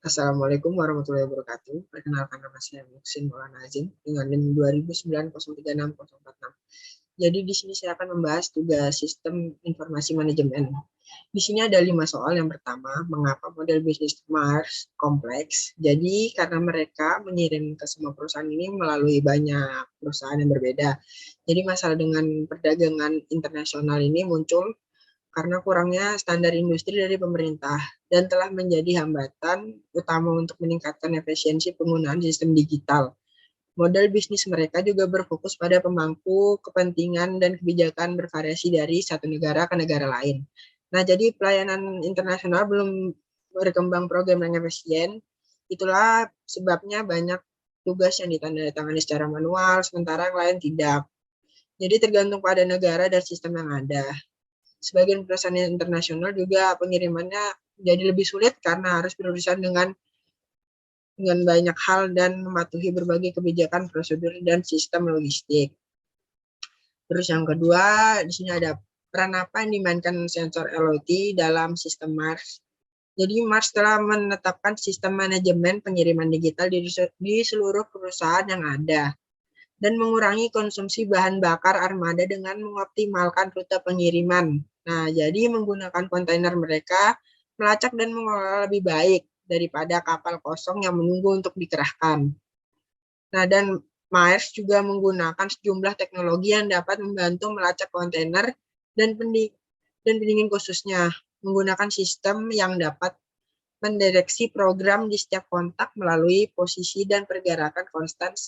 Assalamualaikum warahmatullahi wabarakatuh. Perkenalkan nama saya Muhsin Maulana Azim dengan NIM 2009036046. Jadi di sini saya akan membahas tugas sistem informasi manajemen. Di sini ada 5 soal. Yang pertama, mengapa model bisnis Mars kompleks? Jadi karena mereka mengirim ke semua perusahaan ini melalui banyak perusahaan yang berbeda. Jadi masalah dengan perdagangan internasional ini muncul karena kurangnya standar industri dari pemerintah dan telah menjadi hambatan utama untuk meningkatkan efisiensi penggunaan sistem digital. Model bisnis mereka juga berfokus pada pemangku kepentingan dan kebijakan bervariasi dari satu negara ke negara lain. Nah, jadi pelayanan internasional belum berkembang program yang efisien. Itulah sebabnya banyak tugas yang ditandatangani secara manual, sementara yang lain tidak. Jadi tergantung pada negara dan sistem yang ada. Sebagian perusahaan internasional juga pengirimannya jadi lebih sulit karena harus berurusan dengan banyak hal dan mematuhi berbagai kebijakan, prosedur, dan sistem logistik. Terus yang kedua, di sini ada peran apa yang dimainkan sensor LOT dalam sistem Mars. Jadi Mars telah menetapkan sistem manajemen pengiriman digital di seluruh perusahaan yang ada dan mengurangi konsumsi bahan bakar armada dengan mengoptimalkan rute pengiriman. Nah, jadi menggunakan kontainer mereka melacak dan mengelola lebih baik daripada kapal kosong yang menunggu untuk dikerahkan. Nah, dan Maersk juga menggunakan sejumlah teknologi yang dapat membantu melacak kontainer dan pendingin khususnya, menggunakan sistem yang dapat mendeteksi program di setiap kontak melalui posisi dan pergerakan konstan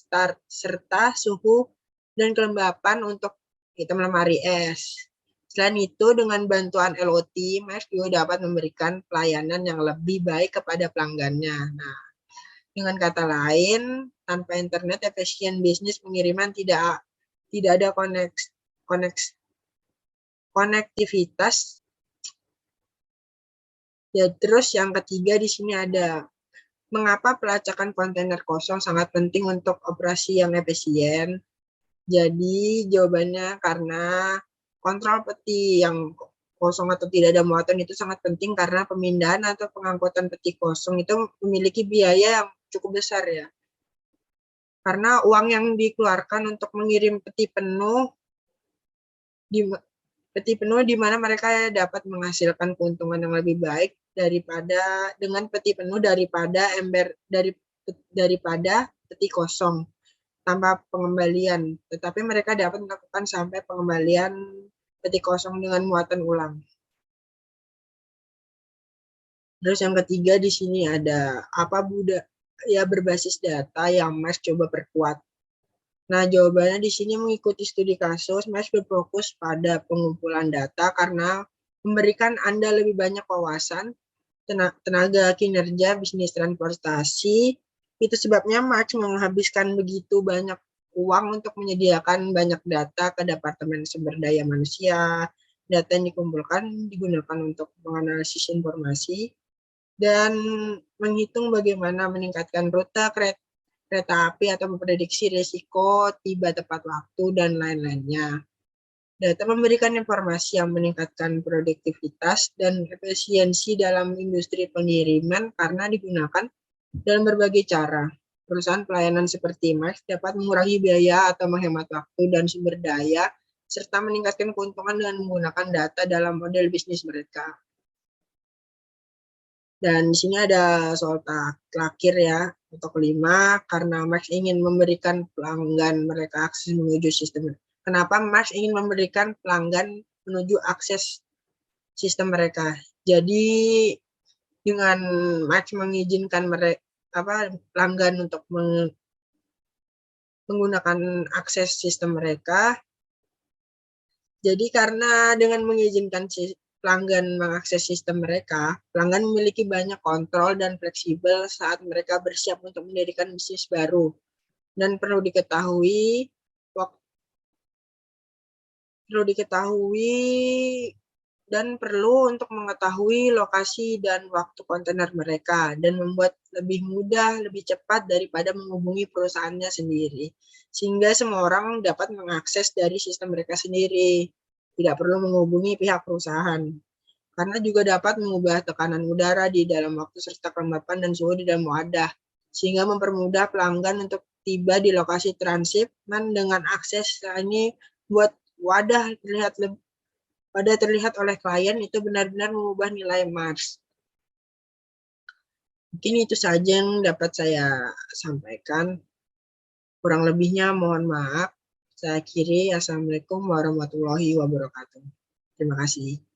serta suhu dan kelembapan untuk hitam lemari es. Selain itu, dengan bantuan LOT, Maersk juga dapat memberikan pelayanan yang lebih baik kepada pelanggannya. Nah, dengan kata lain, tanpa internet, efisien bisnis pengiriman tidak ada konektivitas. Ya, terus yang ketiga di sini ada mengapa pelacakan kontainer kosong sangat penting untuk operasi yang efisien. Jadi jawabannya karena kontrol peti yang kosong atau tidak ada muatan itu sangat penting karena pemindahan atau pengangkutan peti kosong itu memiliki biaya yang cukup besar ya. Karena uang yang dikeluarkan untuk mengirim peti penuh di mana mereka dapat menghasilkan keuntungan yang lebih baik daripada dengan peti penuh daripada peti kosong tanpa pengembalian. Tetapi mereka dapat melakukan sampai pengembalian peti kosong dengan muatan ulang. Terus yang ketiga di sini ada apa budaya berbasis data yang Mas coba perkuat. Nah, jawabannya di sini mengikuti studi kasus, Mas berfokus pada pengumpulan data karena memberikan Anda lebih banyak wawasan, tenaga kinerja, bisnis transportasi. Itu sebabnya Mas menghabiskan begitu banyak uang untuk menyediakan banyak data ke Departemen Sumber Daya Manusia. Data yang dikumpulkan digunakan untuk menganalisis informasi dan menghitung bagaimana meningkatkan rute kereta api atau memprediksi risiko tiba tepat waktu dan lain-lainnya. Data memberikan informasi yang meningkatkan produktivitas dan efisiensi dalam industri pengiriman karena digunakan dalam berbagai cara. Perusahaan pelayanan seperti Maersk dapat mengurangi biaya atau menghemat waktu dan sumber daya, serta meningkatkan keuntungan dengan menggunakan data dalam model bisnis mereka. Dan di sini ada soal terakhir ya, untuk 5, karena Maersk ingin memberikan pelanggan mereka akses menuju sistem. Kenapa Maersk ingin memberikan pelanggan menuju akses sistem mereka? Jadi dengan Maersk mengizinkan pelanggan untuk menggunakan akses sistem mereka. Jadi karena dengan mengizinkan pelanggan mengakses sistem mereka, pelanggan memiliki banyak kontrol dan fleksibel saat mereka bersiap untuk mendirikan bisnis baru. Dan perlu diketahui dan perlu untuk mengetahui lokasi dan waktu kontainer mereka dan membuat lebih mudah, lebih cepat daripada menghubungi perusahaannya sendiri. Sehingga semua orang dapat mengakses dari sistem mereka sendiri. Tidak perlu menghubungi pihak perusahaan. karena juga dapat mengubah tekanan udara di dalam waktu serta kelembapan dan suhu di dalam wadah, sehingga mempermudah pelanggan untuk tiba di lokasi transhipment dengan akses. Nah, ini buat wadah terlihat oleh klien itu benar-benar mengubah nilai Mars. Mungkin itu saja yang dapat saya sampaikan. Kurang lebihnya mohon maaf. Saya akhiri. Assalamualaikum warahmatullahi wabarakatuh. Terima kasih.